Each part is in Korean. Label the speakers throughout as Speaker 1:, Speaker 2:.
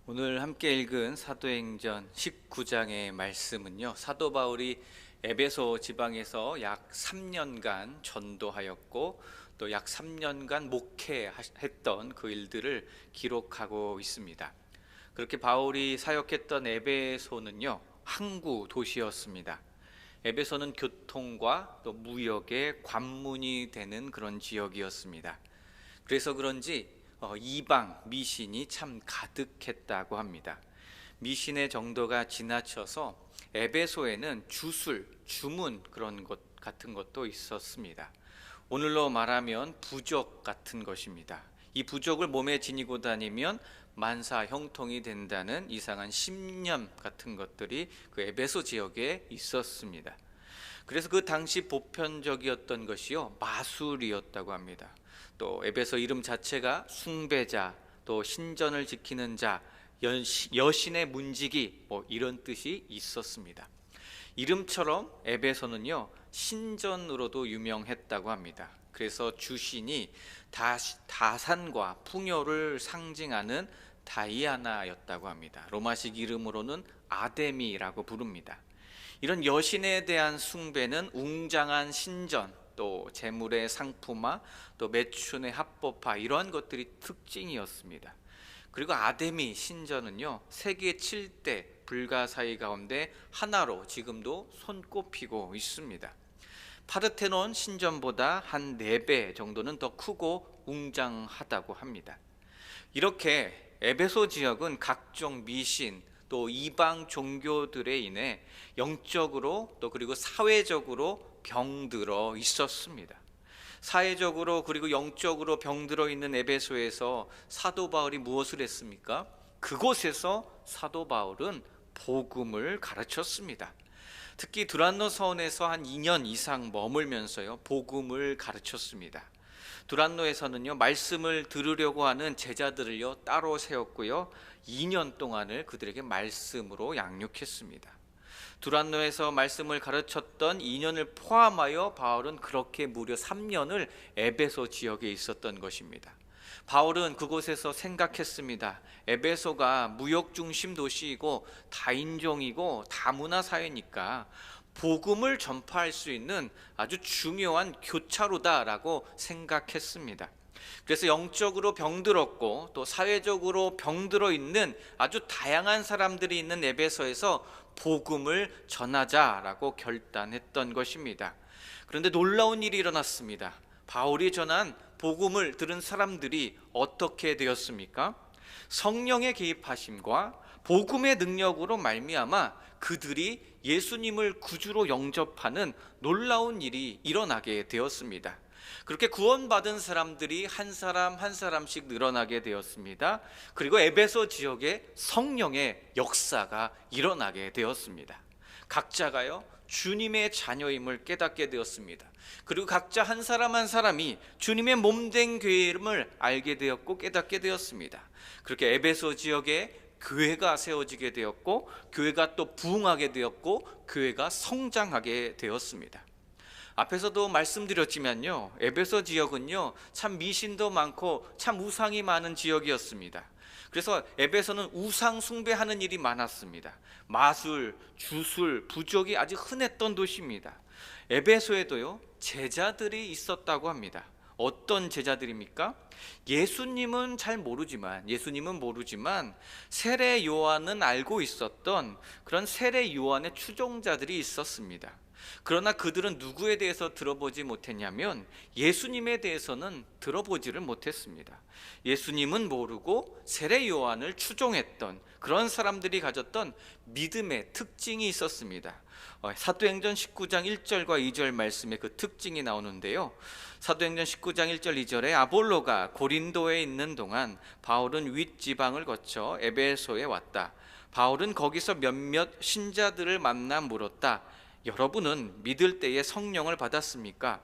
Speaker 1: 오늘 함께 읽은 사도행전 19장의 말씀은요, 사도 바울이 에베소 지방에서 약 3년간 전도하였고 또 약 3년간 목회했던 그 일들을 기록하고 있습니다. 그렇게 바울이 사역했던 에베소는요, 항구 도시였습니다. 에베소는 교통과 또 무역의 관문이 되는 그런 지역이었습니다. 그래서 그런지 이방 미신이 참 가득했다고 합니다. 미신의 정도가 지나쳐서 에베소에는 주술, 주문 그런 것 같은 것도 있었습니다. 오늘로 말하면 부족 같은 것입니다. 이 부족을 몸에 지니고 다니면 만사 형통이 된다는 이상한 신념 같은 것들이 그 에베소 지역에 있었습니다. 그래서 그 당시 보편적이었던 것이요, 마술이었다고 합니다. 또 에베소 이름 자체가 숭배자, 또 신전을 지키는 자, 여신의 문지기 이런 뜻이 있었습니다. 이름처럼 에베소는요, 신전으로도 유명했다고 합니다. 그래서 주신이 다산과 풍요를 상징하는 다이아나였다고 합니다. 로마식 이름으로는 아데미라고 부릅니다. 이런 여신에 대한 숭배는 웅장한 신전, 또 재물의 상품화, 또 매춘의 합법화, 이러한 것들이 특징이었습니다. 그리고 아데미 신전은요, 세계 7대 불가사의 가운데 하나로 지금도 손꼽히고 있습니다. 파르테논 신전보다 한 4배 정도는 더 크고 웅장하다고 합니다. 이렇게 에베소 지역은 각종 미신, 또 이방 종교들에 인해 영적으로 또 그리고 사회적으로 병들어 있었습니다. 사회적으로 그리고 영적으로 병들어 있는 에베소에서 사도 바울이 무엇을 했습니까? 그곳에서 사도 바울은 복음을 가르쳤습니다. 특히 두란노 서원에서 한 2년 이상 머물면서요, 복음을 가르쳤습니다. 두란노에서는요, 말씀을 들으려고 하는 제자들을요 따로 세웠고요, 2년 동안을 그들에게 말씀으로 양육했습니다. 두란노에서 말씀을 가르쳤던 2년을 포함하여 바울은 그렇게 무려 3년을 에베소 지역에 있었던 것입니다. 바울은 그곳에서 생각했습니다. 에베소가 무역 중심 도시이고 다인종이고 다문화 사회니까 복음을 전파할 수 있는 아주 중요한 교차로다라고 생각했습니다. 그래서 영적으로 병들었고 또 사회적으로 병들어 있는 아주 다양한 사람들이 있는 에베소에서 복음을 전하자라고 결단했던 것입니다. 그런데 놀라운 일이 일어났습니다. 바울이 전한 복음을 들은 사람들이 어떻게 되었습니까? 성령의 개입하심과 복음의 능력으로 말미암아 그들이 예수님을 구주로 영접하는 놀라운 일이 일어나게 되었습니다. 그렇게 구원받은 사람들이 한 사람 한 사람씩 늘어나게 되었습니다. 그리고 에베소 지역에 성령의 역사가 일어나게 되었습니다. 각자가요, 주님의 자녀임을 깨닫게 되었습니다. 그리고 각자 한 사람 한 사람이 주님의 몸된 교회임을 알게 되었고 깨닫게 되었습니다. 그렇게 에베소 지역에 교회가 세워지게 되었고 교회가 또 부흥하게 되었고 교회가 성장하게 되었습니다. 앞에서도 말씀드렸지만요, 에베소 지역은요 참 미신도 많고 참 우상이 많은 지역이었습니다. 그래서 에베소는 우상 숭배하는 일이 많았습니다. 마술, 주술, 부족이 아주 흔했던 도시입니다. 에베소에도요 제자들이 있었다고 합니다. 어떤 제자들입니까? 예수님은 모르지만 세례 요한은 알고 있었던 그런 세례 요한의 추종자들이 있었습니다. 그러나 그들은 누구에 대해서 들어보지 못했냐면 예수님에 대해서는 들어보지를 못했습니다. 예수님은 모르고 세례 요한을 추종했던 그런 사람들이 가졌던 믿음의 특징이 있었습니다. 사도행전 19장 1절과 2절 말씀에 그 특징이 나오는데요, 사도행전 19장 1절 2절에 아볼로가 고린도에 있는 동안 바울은 윗지방을 거쳐 에베소에 왔다. 바울은 거기서 몇몇 신자들을 만나 물었다. 여러분은 믿을 때에 성령을 받았습니까?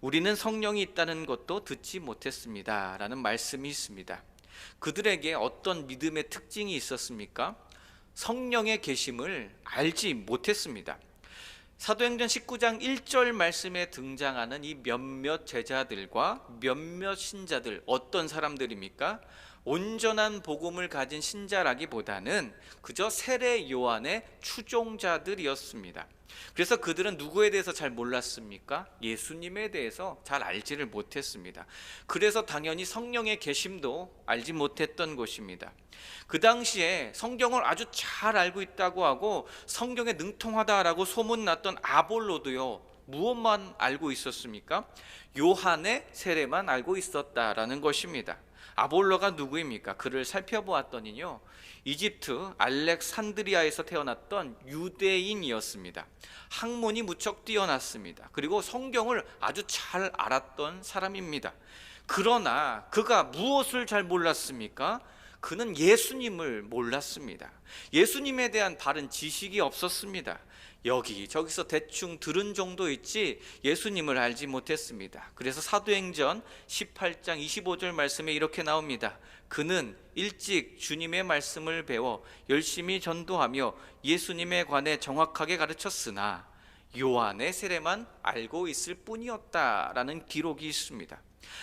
Speaker 1: 우리는 성령이 있다는 것도 듣지 못했습니다 라는 말씀이 있습니다. 그들에게 어떤 믿음의 특징이 있었습니까? 성령의 계심을 알지 못했습니다. 사도행전 19장 1절 말씀에 등장하는 이 몇몇 제자들과 몇몇 신자들, 어떤 사람들입니까? 온전한 복음을 가진 신자라기보다는 그저 세례 요한의 추종자들이었습니다. 그래서 그들은 누구에 대해서 잘 몰랐습니까? 예수님에 대해서 잘 알지를 못했습니다. 그래서 당연히 성령의 계심도 알지 못했던 것입니다. 그 당시에 성경을 아주 잘 알고 있다고 하고 성경에 능통하다라고 소문났던 아볼로도요, 무엇만 알고 있었습니까? 요한의 세례만 알고 있었다라는 것입니다. 아볼로가 누구입니까? 그를 살펴보았더니요, 이집트 알렉산드리아에서 태어났던 유대인이었습니다. 학문이 무척 뛰어났습니다. 그리고 성경을 아주 잘 알았던 사람입니다. 그러나 그가 무엇을 잘 몰랐습니까? 그는 예수님을 몰랐습니다. 예수님에 대한 바른 지식이 없었습니다. 여기저기서 대충 들은 정도 있지 예수님을 알지 못했습니다. 그래서 사도행전 18장 25절 말씀에 이렇게 나옵니다. 그는 일찍 주님의 말씀을 배워 열심히 전도하며 예수님에 관해 정확하게 가르쳤으나 요한의 세례만 알고 있을 뿐이었다라는 기록이 있습니다.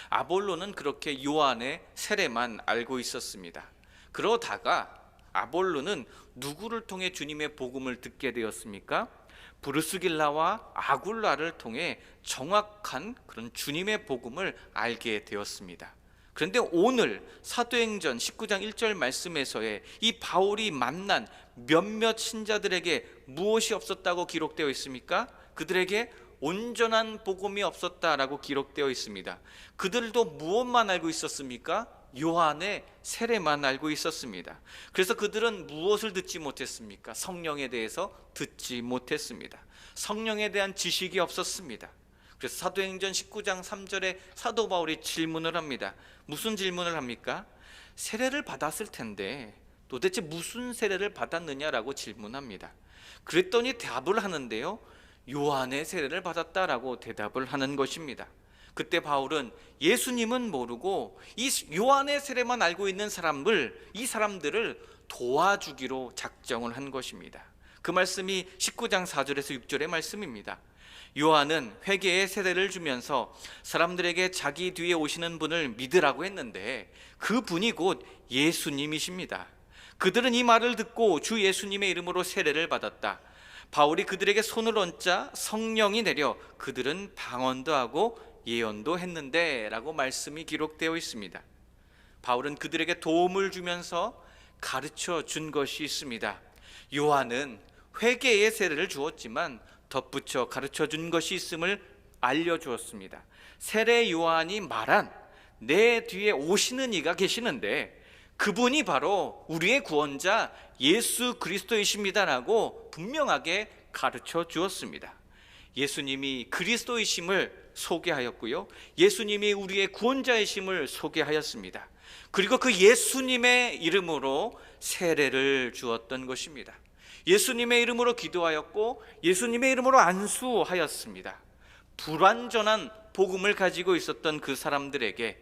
Speaker 1: 아볼로는 그렇게 요한의 세례만 알고 있었습니다. 그러다가 아볼로는 누구를 통해 주님의 복음을 듣게 되었습니까? 브루스길라와 아굴라를 통해 정확한 그런 주님의 복음을 알게 되었습니다. 그런데 오늘 사도행전 19장 1절 말씀에서의 이 바울이 만난 몇몇 신자들에게 무엇이 없었다고 기록되어 있습니까? 그들에게 온전한 복음이 없었다라고 기록되어 있습니다. 그들도 무엇만 알고 있었습니까? 요한의 세례만 알고 있었습니다. 그래서 그들은 무엇을 듣지 못했습니까? 성령에 대해서 듣지 못했습니다. 성령에 대한 지식이 없었습니다. 그래서 사도행전 19장 3절에 사도 바울이 질문을 합니다. 무슨 질문을 합니까? 세례를 받았을 텐데 도대체 무슨 세례를 받았느냐라고 질문합니다. 그랬더니 답을 하는데요, 요한의 세례를 받았다라고 대답을 하는 것입니다. 그때 바울은 예수님은 모르고 이 요한의 세례만 알고 있는 이 사람들을 도와주기로 작정을 한 것입니다. 그 말씀이 19장 4절에서 6절의 말씀입니다. 요한은 회개의 세례를 주면서 사람들에게 자기 뒤에 오시는 분을 믿으라고 했는데 그 분이 곧 예수님이십니다. 그들은 이 말을 듣고 주 예수님의 이름으로 세례를 받았다. 바울이 그들에게 손을 얹자 성령이 내려 그들은 방언도 하고 예언도 했는데 라고 말씀이 기록되어 있습니다. 바울은 그들에게 도움을 주면서 가르쳐 준 것이 있습니다. 요한은 회개의 세례를 주었지만 덧붙여 가르쳐 준 것이 있음을 알려주었습니다. 세례 요한이 말한 내 뒤에 오시는 이가 계시는데 그분이 바로 우리의 구원자 예수 그리스도이십니다라고 분명하게 가르쳐 주었습니다. 예수님이 그리스도이심을 소개하였고요, 예수님이 우리의 구원자이심을 소개하였습니다. 그리고 그 예수님의 이름으로 세례를 주었던 것입니다. 예수님의 이름으로 기도하였고 예수님의 이름으로 안수하였습니다. 불완전한 복음을 가지고 있었던 그 사람들에게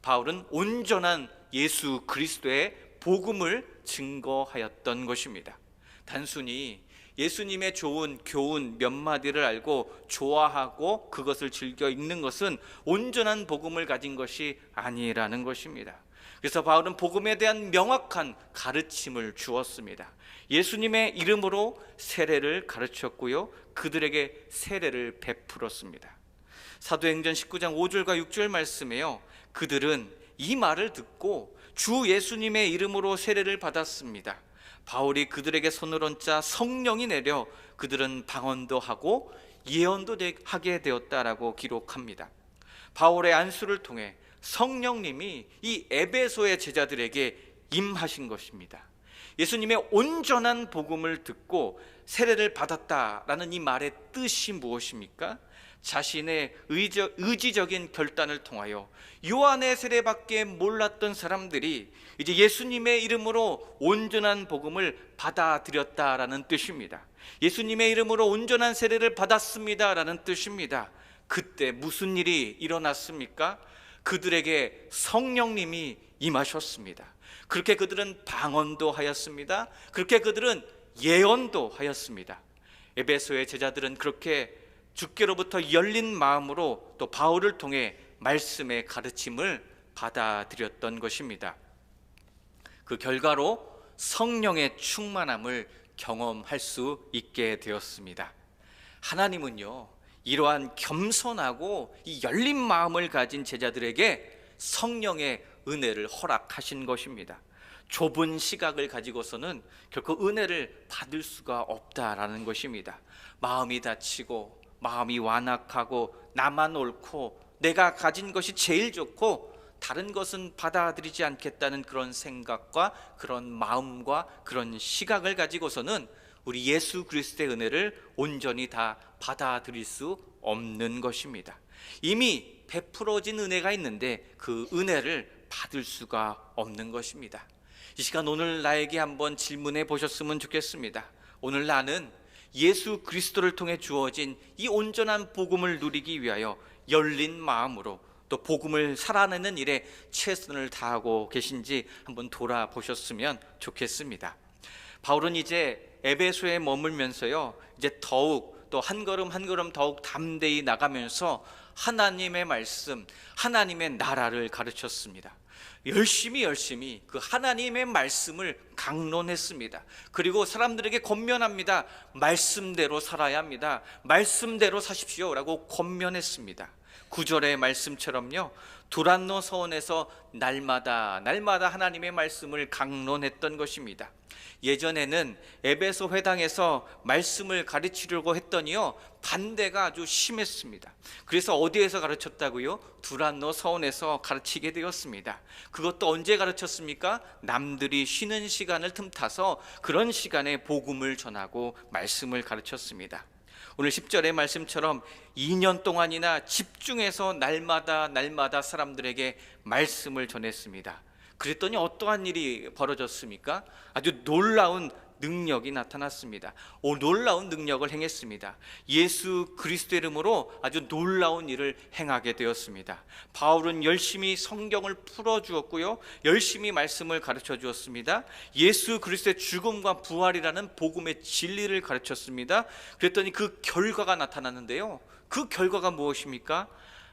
Speaker 1: 바울은 온전한 예수 그리스도의 복음을 증거하였던 것입니다. 단순히 예수님의 좋은 교훈 몇 마디를 알고 좋아하고 그것을 즐겨 읽는 것은 온전한 복음을 가진 것이 아니라는 것입니다. 그래서 바울은 복음에 대한 명확한 가르침을 주었습니다. 예수님의 이름으로 세례를 가르쳤고요, 그들에게 세례를 베풀었습니다. 사도행전 19장 5절과 6절 말씀에요, 그들은 이 말을 듣고 주 예수님의 이름으로 세례를 받았습니다. 바울이 그들에게 손을 얹자 성령이 내려 그들은 방언도 하고 예언도 하게 되었다라고 기록합니다. 바울의 안수를 통해 성령님이 이 에베소의 제자들에게 임하신 것입니다. 예수님의 온전한 복음을 듣고 세례를 받았다라는 이 말의 뜻이 무엇입니까? 자신의 의지적인 결단을 통하여 요한의 세례밖에 몰랐던 사람들이 이제 예수님의 이름으로 온전한 복음을 받아들였다라는 뜻입니다. 예수님의 이름으로 온전한 세례를 받았습니다라는 뜻입니다. 그때 무슨 일이 일어났습니까? 그들에게 성령님이 임하셨습니다. 그렇게 그들은 방언도 하였습니다. 그렇게 그들은 예언도 하였습니다. 에베소의 제자들은 그렇게 주께로부터 열린 마음으로 또 바울을 통해 말씀의 가르침을 받아들였던 것입니다. 그 결과로 성령의 충만함을 경험할 수 있게 되었습니다. 하나님은요, 이러한 겸손하고 이 열린 마음을 가진 제자들에게 성령의 은혜를 허락하신 것입니다. 좁은 시각을 가지고서는 결코 은혜를 받을 수가 없다라는 것입니다. 마음이 다치고 마음이 완악하고 나만 옳고 내가 가진 것이 제일 좋고 다른 것은 받아들이지 않겠다는 그런 생각과 그런 마음과 그런 시각을 가지고서는 우리 예수 그리스도의 은혜를 온전히 다 받아들일 수 없는 것입니다. 이미 베풀어진 은혜가 있는데 그 은혜를 받을 수가 없는 것입니다. 이 시간 오늘 나에게 한번 질문해 보셨으면 좋겠습니다. 오늘 나는 예수 그리스도를 통해 주어진 이 온전한 복음을 누리기 위하여 열린 마음으로 또 복음을 살아내는 일에 최선을 다하고 계신지 한번 돌아보셨으면 좋겠습니다. 바울은 이제 에베소에 머물면서요, 이제 더욱 또 한 걸음 한 걸음 더욱 담대히 나가면서 하나님의 말씀, 하나님의 나라를 가르쳤습니다. 열심히 그 하나님의 말씀을 강론했습니다. 그리고 사람들에게 권면합니다. 말씀대로 살아야 합니다. 말씀대로 사십시오라고 권면했습니다. 9절의 말씀처럼요, 두란노 서원에서 날마다 하나님의 말씀을 강론했던 것입니다. 예전에는 에베소 회당에서 말씀을 가르치려고 했더니요, 반대가 아주 심했습니다. 그래서 어디에서 가르쳤다고요? 두란노 서원에서 가르치게 되었습니다. 그것도 언제 가르쳤습니까? 남들이 쉬는 시간을 틈타서 그런 시간에 복음을 전하고 말씀을 가르쳤습니다. 오늘 10절의 말씀처럼 2년 동안이나 집중해서 날마다 사람들에게 말씀을 전했습니다. 그랬더니 어떠한 일이 벌어졌습니까? 아주 놀라운 능력이 나타났습니다. 놀라운 능력을 행했습니다. 예수 그리스도의 이름으로 아주 놀라운 일을 행하게 되었습니다. 바울은 열심히 성경을 풀어주었고요, 열심히 말씀을 가르쳐 주었습니다. 예수 그리스도의 죽음과 부활이라는 복음의 진리를 가르쳤습니다. 그랬더니 그 결과가 나타났는데요, 그 결과가 무엇입니까?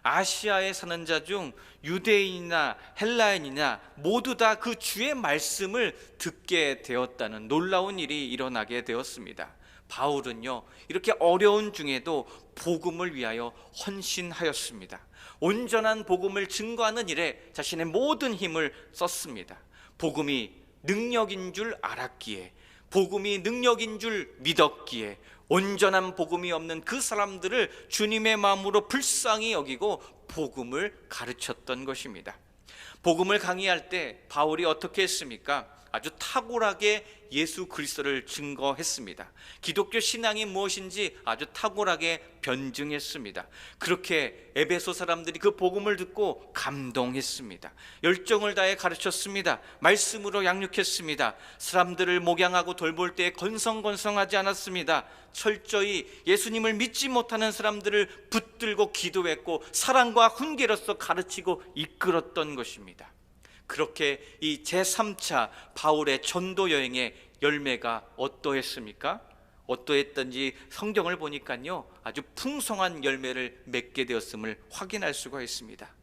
Speaker 1: 아시아에 사는 자 중 유대인이나 헬라인이나 모두 다 그 주의 말씀을 듣게 되었다는 놀라운 일이 일어나게 되었습니다. 바울은요, 이렇게 어려운 중에도 복음을 위하여 헌신하였습니다. 온전한 복음을 증거하는 일에 자신의 모든 힘을 썼습니다. 복음이 능력인 줄 알았기에, 복음이 능력인 줄 믿었기에 온전한 복음이 없는 그 사람들을 주님의 마음으로 불쌍히 여기고 복음을 가르쳤던 것입니다. 복음을 강의할 때 바울이 어떻게 했습니까? 아주 탁월하게 예수 그리스도를 증거했습니다. 기독교 신앙이 무엇인지 아주 탁월하게 변증했습니다. 그렇게 에베소 사람들이 그 복음을 듣고 감동했습니다. 열정을 다해 가르쳤습니다. 말씀으로 양육했습니다. 사람들을 목양하고 돌볼 때 건성건성하지 않았습니다. 철저히 예수님을 믿지 못하는 사람들을 붙들고 기도했고 사랑과 훈계로서 가르치고 이끌었던 것입니다. 그렇게 이 제3차 바울의 전도 여행의 열매가 어떠했습니까? 어떠했던지 성경을 보니까요, 아주 풍성한 열매를 맺게 되었음을 확인할 수가 있습니다.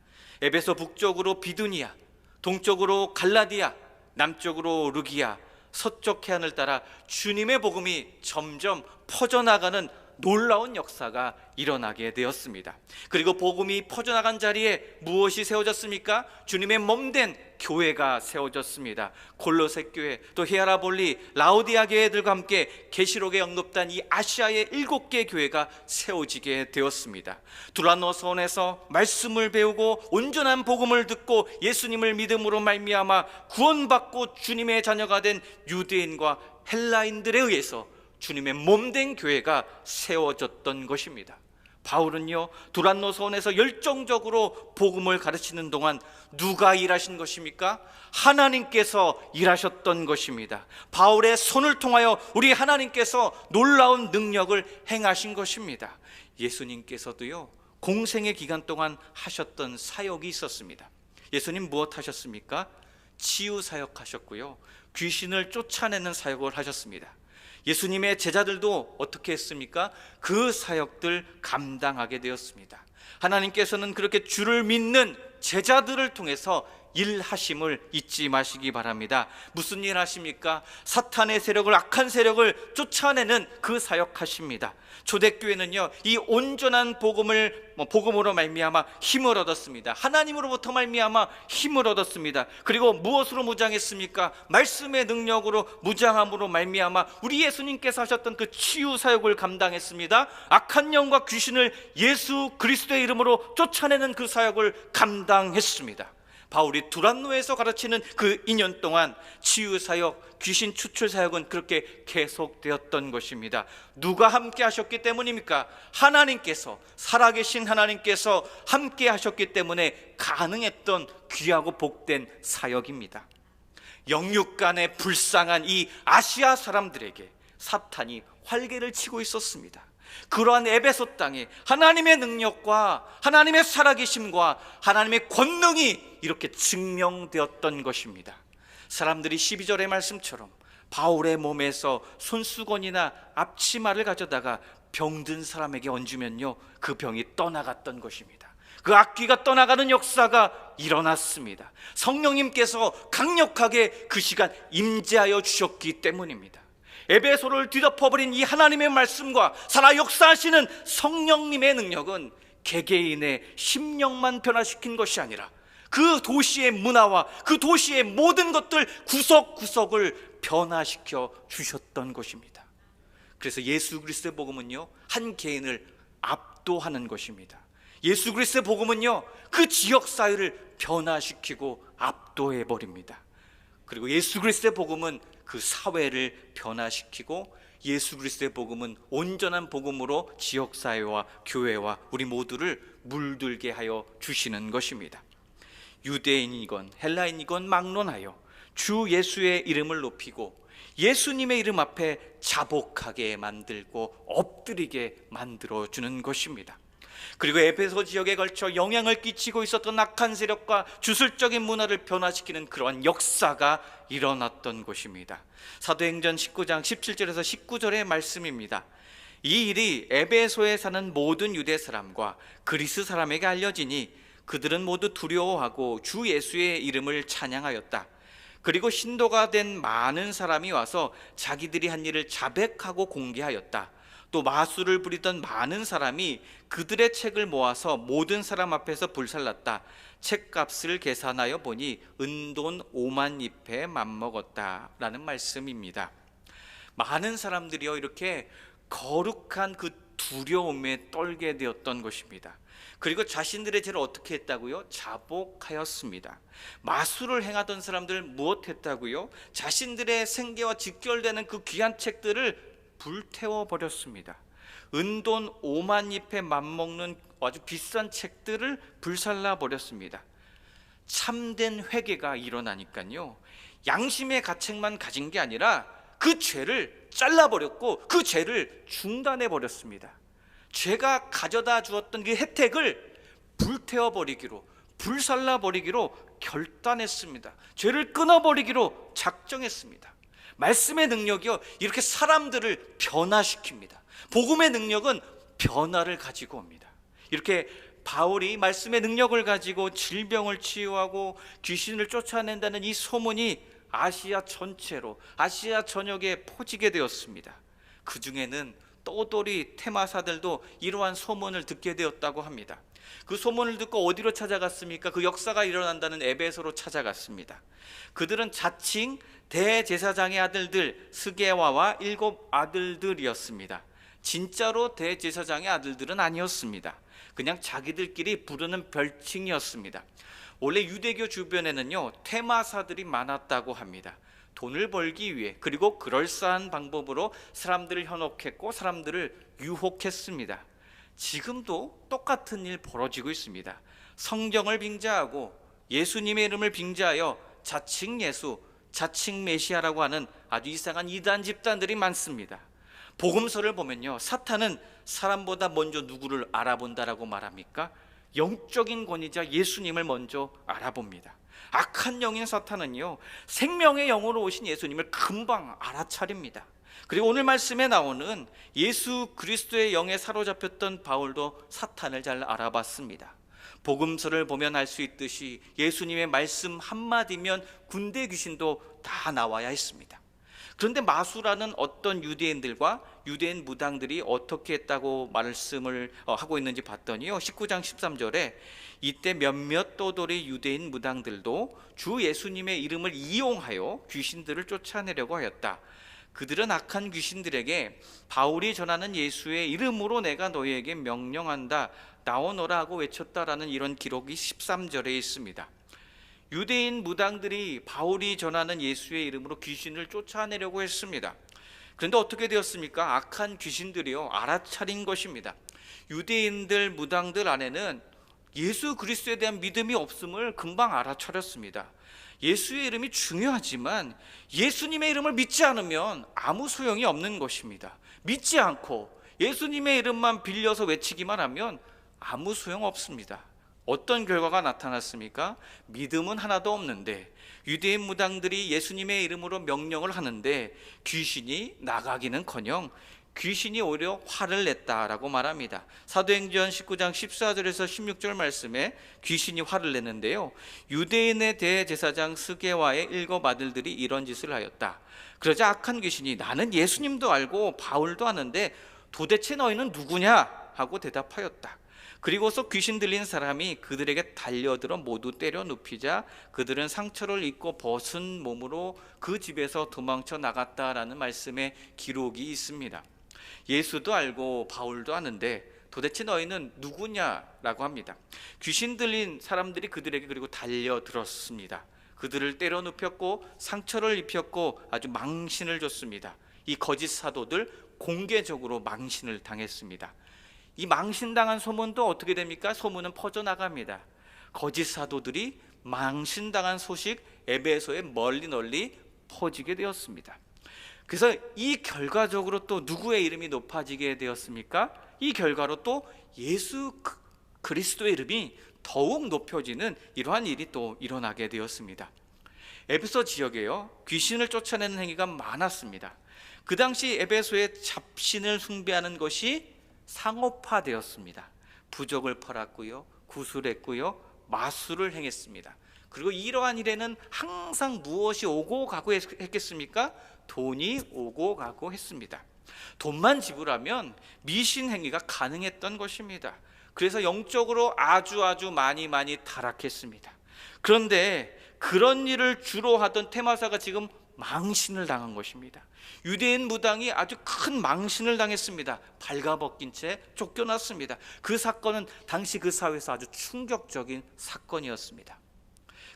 Speaker 1: 에베소 북쪽으로 비두니아, 동쪽으로 갈라디아, 남쪽으로 루기아, 서쪽 해안을 따라 주님의 복음이 점점 퍼져나가는 놀라운 역사가 일어나게 되었습니다. 그리고 복음이 퍼져나간 자리에 무엇이 세워졌습니까? 주님의 몸된 교회가 세워졌습니다. 골로새 교회, 또 히에라볼리, 라오디아 교회들과 함께 계시록에 언급된 이 아시아의 7개 교회가 세워지게 되었습니다. 두란노 서원에서 말씀을 배우고 온전한 복음을 듣고 예수님을 믿음으로 말미암아 구원받고 주님의 자녀가 된 유대인과 헬라인들에 의해서 주님의 몸된 교회가 세워졌던 것입니다. 바울은요, 두란노 서원에서 열정적으로 복음을 가르치는 동안 누가 일하신 것입니까? 하나님께서 일하셨던 것입니다. 바울의 손을 통하여 우리 하나님께서 놀라운 능력을 행하신 것입니다. 예수님께서도요, 공생의 기간 동안 하셨던 사역이 있었습니다. 예수님 무엇 하셨습니까? 치유 사역하셨고요, 귀신을 쫓아내는 사역을 하셨습니다. 예수님의 제자들도 어떻게 했습니까? 그 사역들 감당하게 되었습니다. 하나님께서는 그렇게 주를 믿는 제자들을 통해서 일하심을 잊지 마시기 바랍니다. 무슨 일 하십니까? 사탄의 세력을, 악한 세력을 쫓아내는 그 사역하십니다. 초대교회는요, 이 온전한 복음으로 말미암아 힘을 얻었습니다. 하나님으로부터 말미암아 힘을 얻었습니다. 그리고 무엇으로 무장했습니까? 말씀의 능력으로 무장함으로 말미암아 우리 예수님께서 하셨던 그 치유 사역을 감당했습니다. 악한 영과 귀신을 예수 그리스도의 이름으로 쫓아내는 그 사역을 감당했습니다. 바울이 두란노에서 가르치는 그 2년 동안 치유 사역, 귀신 추출 사역은 그렇게 계속되었던 것입니다. 누가 함께 하셨기 때문입니까? 하나님께서, 살아계신 하나님께서 함께 하셨기 때문에 가능했던 귀하고 복된 사역입니다. 영육간에 불쌍한 이 아시아 사람들에게 사탄이 활개를 치고 있었습니다. 그러한 에베소 땅에 하나님의 능력과 하나님의 살아계심과 하나님의 권능이 이렇게 증명되었던 것입니다. 사람들이 12절의 말씀처럼 바울의 몸에서 손수건이나 앞치마를 가져다가 병든 사람에게 얹으면요, 그 병이 떠나갔던 것입니다. 그 악귀가 떠나가는 역사가 일어났습니다. 성령님께서 강력하게 그 시간 임재하여 주셨기 때문입니다. 에베소를 뒤덮어버린 이 하나님의 말씀과 살아 역사하시는 성령님의 능력은 개개인의 심령만 변화시킨 것이 아니라 그 도시의 문화와 그 도시의 모든 것들 구석구석을 변화시켜 주셨던 것입니다. 그래서 예수 그리스도의 복음은요, 한 개인을 압도하는 것입니다. 예수 그리스도의 복음은요, 그 지역 사회를 변화시키고 압도해버립니다. 그리고 예수 그리스도의 복음은 그 사회를 변화시키고, 예수 그리스도의 복음은 온전한 복음으로 지역사회와 교회와 우리 모두를 물들게 하여 주시는 것입니다. 유대인이건 헬라인이건 막론하여 주 예수의 이름을 높이고 예수님의 이름 앞에 자복하게 만들고 엎드리게 만들어주는 것입니다. 그리고 에베소 지역에 걸쳐 영향을 끼치고 있었던 악한 세력과 주술적인 문화를 변화시키는 그러한 역사가 일어났던 곳입니다. 사도행전 19장 17절에서 19절의 말씀입니다. 이 일이 에베소에 사는 모든 유대 사람과 그리스 사람에게 알려지니 그들은 모두 두려워하고 주 예수의 이름을 찬양하였다. 그리고 신도가 된 많은 사람이 와서 자기들이 한 일을 자백하고 공개하였다. 또 마술을 부리던 많은 사람이 그들의 책을 모아서 모든 사람 앞에서 불살랐다. 책값을 계산하여 보니 은돈 5만 잎에 맞먹었다라는 말씀입니다. 많은 사람들이요, 이렇게 거룩한 그 두려움에 떨게 되었던 것입니다. 그리고 자신들의 죄를 어떻게 했다고요? 자복하였습니다. 마술을 행하던 사람들 무엇했다고요? 자신들의 생계와 직결되는 그 귀한 책들을 불태워 버렸습니다. 은돈 5만 잎에 맞먹는 아주 비싼 책들을 불살라 버렸습니다. 참된 회개가 일어나니까요, 양심의 가책만 가진 게 아니라 그 죄를 잘라버렸고 그 죄를 중단해 버렸습니다. 죄가 가져다 주었던 그 혜택을 불태워버리기로, 불살라버리기로 결단했습니다. 죄를 끊어버리기로 작정했습니다. 말씀의 능력이요, 이렇게 사람들을 변화시킵니다. 복음의 능력은 변화를 가지고 옵니다. 이렇게 바울이 말씀의 능력을 가지고 질병을 치유하고 귀신을 쫓아낸다는 이 소문이 아시아 전체로, 아시아 전역에 퍼지게 되었습니다. 그 중에는 떠돌이 테마사들도 이러한 소문을 듣게 되었다고 합니다. 그 소문을 듣고 어디로 찾아갔습니까? 그 역사가 일어난다는 에베소로 찾아갔습니다. 그들은 자칭 대제사장의 아들들 스게와와 7 아들들이었습니다. 진짜로 대제사장의 아들들은 아니었습니다. 그냥 자기들끼리 부르는 별칭이었습니다. 원래 유대교 주변에는요, 테마사들이 많았다고 합니다. 돈을 벌기 위해, 그리고 그럴싸한 방법으로 사람들을 현혹했고 사람들을 유혹했습니다. 지금도 똑같은 일 벌어지고 있습니다. 성경을 빙자하고 예수님의 이름을 빙자하여 자칭 예수, 자칭 메시아라고 하는 아주 이상한 이단 집단들이 많습니다. 복음서를 보면요, 사탄은 사람보다 먼저 누구를 알아본다라고 말합니까? 영적인 권위자 예수님을 먼저 알아봅니다. 악한 영인 사탄은요, 생명의 영으로 오신 예수님을 금방 알아차립니다. 그리고 오늘 말씀에 나오는 예수 그리스도의 영에 사로잡혔던 바울도 사탄을 잘 알아봤습니다. 복음서를 보면 알 수 있듯이 예수님의 말씀 한마디면 군대 귀신도 다 나와야 했습니다. 그런데 마수라는 어떤 유대인들과 유대인 무당들이 어떻게 했다고 말씀을 하고 있는지 봤더니요, 19장 13절에 이때 몇몇 떠돌이 유대인 무당들도 주 예수님의 이름을 이용하여 귀신들을 쫓아내려고 하였다. 그들은 악한 귀신들에게 바울이 전하는 예수의 이름으로 내가 너희에게 명령한다, 나오너라 하고 외쳤다라는 이런 기록이 13절에 있습니다. 유대인 무당들이 바울이 전하는 예수의 이름으로 귀신을 쫓아내려고 했습니다. 그런데 어떻게 되었습니까? 악한 귀신들이요, 알아차린 것입니다. 유대인들 무당들 안에는 예수 그리스도에 대한 믿음이 없음을 금방 알아차렸습니다. 예수의 이름이 중요하지만 예수님의 이름을 믿지 않으면 아무 소용이 없는 것입니다. 믿지 않고 예수님의 이름만 빌려서 외치기만 하면 아무 소용 없습니다. 어떤 결과가 나타났습니까? 믿음은 하나도 없는데 유대인 무당들이 예수님의 이름으로 명령을 하는데 귀신이 나가기는커녕 귀신이 오히려 화를 냈다라고 말합니다. 사도행전 19장 14절에서 16절 말씀에 귀신이 화를 냈는데요, 유대인의 대제사장 스게와의 일곱 아들들이 이런 짓을 하였다. 그러자 악한 귀신이 나는 예수님도 알고 바울도 아는데 도대체 너희는 누구냐 하고 대답하였다. 그리고서 귀신 들린 사람이 그들에게 달려들어 모두 때려 눕히자 그들은 상처를 입고 벗은 몸으로 그 집에서 도망쳐 나갔다라는 말씀의 기록이 있습니다. 예수도 알고 바울도 아는데 도대체 너희는 누구냐라고 합니다. 귀신 들린 사람들이 그들에게 그리고 달려들었습니다. 그들을 때려 눕혔고 상처를 입혔고 아주 망신을 줬습니다. 이 거짓 사도들 공개적으로 망신을 당했습니다. 이 망신당한 소문도 어떻게 됩니까? 소문은 퍼져나갑니다. 거짓 사도들이 망신당한 소식 에베소에 널리 퍼지게 되었습니다. 그래서 이 결과적으로 또 누구의 이름이 높아지게 되었습니까? 이 결과로 또 예수 그리스도의 이름이 더욱 높여지는 이러한 일이 또 일어나게 되었습니다. 에베소 지역에요, 귀신을 쫓아내는 행위가 많았습니다. 그 당시 에베소의 잡신을 숭배하는 것이 상업화되었습니다. 부적을 팔았고요, 구술했고요, 마술을 행했습니다. 그리고 이러한 일에는 항상 무엇이 오고 가고 했겠습니까? 돈이 오고 가고 했습니다. 돈만 지불하면 미신 행위가 가능했던 것입니다. 그래서 영적으로 아주 많이 타락했습니다. 그런데 그런 일을 주로 하던 테마사가 지금 망신을 당한 것입니다. 유대인 무당이 아주 큰 망신을 당했습니다. 발가벗긴 채 쫓겨났습니다. 그 사건은 당시 그 사회에서 아주 충격적인 사건이었습니다.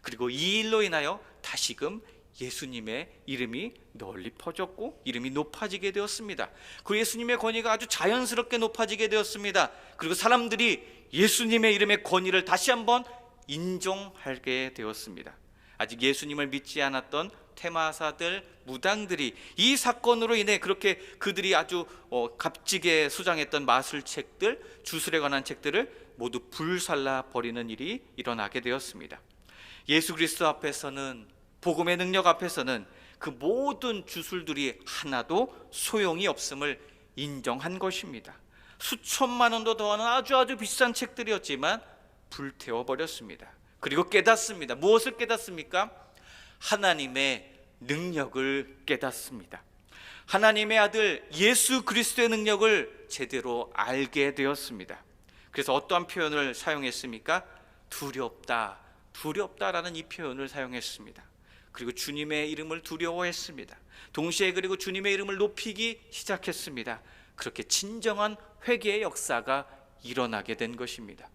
Speaker 1: 그리고 이 일로 인하여 다시금 예수님의 이름이 널리 퍼졌고 이름이 높아지게 되었습니다. 그 예수님의 권위가 아주 자연스럽게 높아지게 되었습니다. 그리고 사람들이 예수님의 이름의 권위를 다시 한번 인정하게 되었습니다. 아직 예수님을 믿지 않았던 테마사들, 무당들이 이 사건으로 인해 그렇게 그들이 아주 값지게 수장했던 마술책들, 주술에 관한 책들을 모두 불살라 버리는 일이 일어나게 되었습니다. 예수 그리스도 앞에서는, 복음의 능력 앞에서는 그 모든 주술들이 하나도 소용이 없음을 인정한 것입니다. 수천만 원도 더하는 아주 비싼 책들이었지만 불태워 버렸습니다. 그리고 깨닫습니다. 무엇을 깨닫습니까? 하나님의 능력을 깨닫습니다. 하나님의 아들 예수 그리스도의 능력을 제대로 알게 되었습니다. 그래서 어떠한 표현을 사용했습니까? 두렵다라는 이 표현을 사용했습니다. 그리고 주님의 이름을 두려워했습니다. 동시에 그리고 주님의 이름을 높이기 시작했습니다. 그렇게 진정한 회개의 역사가 일어나게 된 것입니다.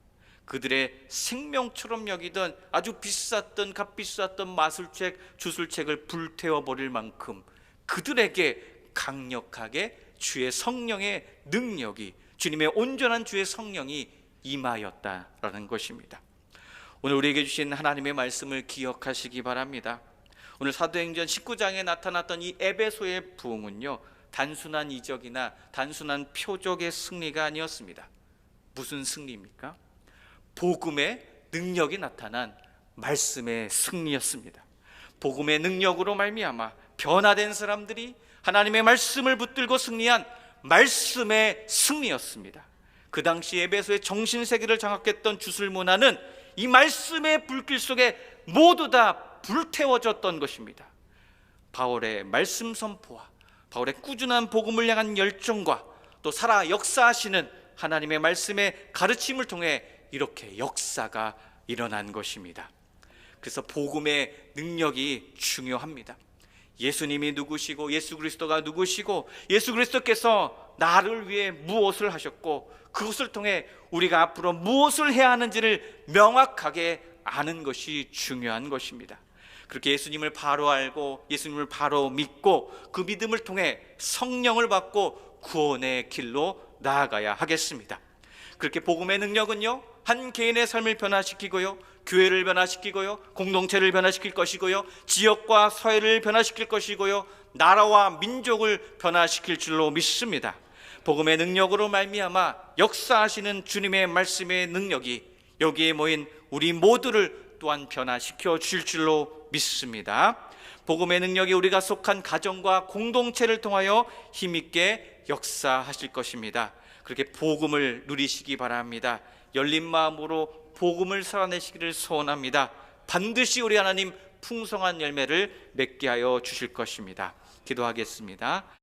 Speaker 1: 그들의 생명처럼 여기던 아주 비쌌던 값비쌌던 마술책, 주술책을 불태워버릴 만큼 그들에게 강력하게 주의 성령의 능력이, 주님의 온전한 주의 성령이 임하였다라는 것입니다. 오늘 우리에게 주신 하나님의 말씀을 기억하시기 바랍니다. 오늘 사도행전 19장에 나타났던 이 에베소의 부흥은요, 단순한 이적이나 단순한 표적의 승리가 아니었습니다. 무슨 승리입니까? 복음의 능력이 나타난 말씀의 승리였습니다. 복음의 능력으로 말미암아 변화된 사람들이 하나님의 말씀을 붙들고 승리한 말씀의 승리였습니다. 그 당시 에베소의 정신세계를 장악했던 주술 문화는 이 말씀의 불길 속에 모두 다 불태워졌던 것입니다. 바울의 말씀 선포와 바울의 꾸준한 복음을 향한 열정과 또 살아 역사하시는 하나님의 말씀의 가르침을 통해 이렇게 역사가 일어난 것입니다. 그래서 복음의 능력이 중요합니다. 예수님이 누구시고 예수 그리스도가 누구시고 예수 그리스도께서 나를 위해 무엇을 하셨고 그것을 통해 우리가 앞으로 무엇을 해야 하는지를 명확하게 아는 것이 중요한 것입니다. 그렇게 예수님을 바로 알고 예수님을 바로 믿고 그 믿음을 통해 성령을 받고 구원의 길로 나아가야 하겠습니다. 그렇게 복음의 능력은요, 한 개인의 삶을 변화시키고요, 교회를 변화시키고요, 공동체를 변화시킬 것이고요, 지역과 사회를 변화시킬 것이고요, 나라와 민족을 변화시킬 줄로 믿습니다. 복음의 능력으로 말미암아 역사하시는 주님의 말씀의 능력이 여기에 모인 우리 모두를 또한 변화시켜 주실 줄로 믿습니다. 복음의 능력이 우리가 속한 가정과 공동체를 통하여 힘있게 역사하실 것입니다. 그렇게 복음을 누리시기 바랍니다. 열린 마음으로 복음을 살아내시기를 소원합니다. 반드시 우리 하나님 풍성한 열매를 맺게 하여 주실 것입니다. 기도하겠습니다.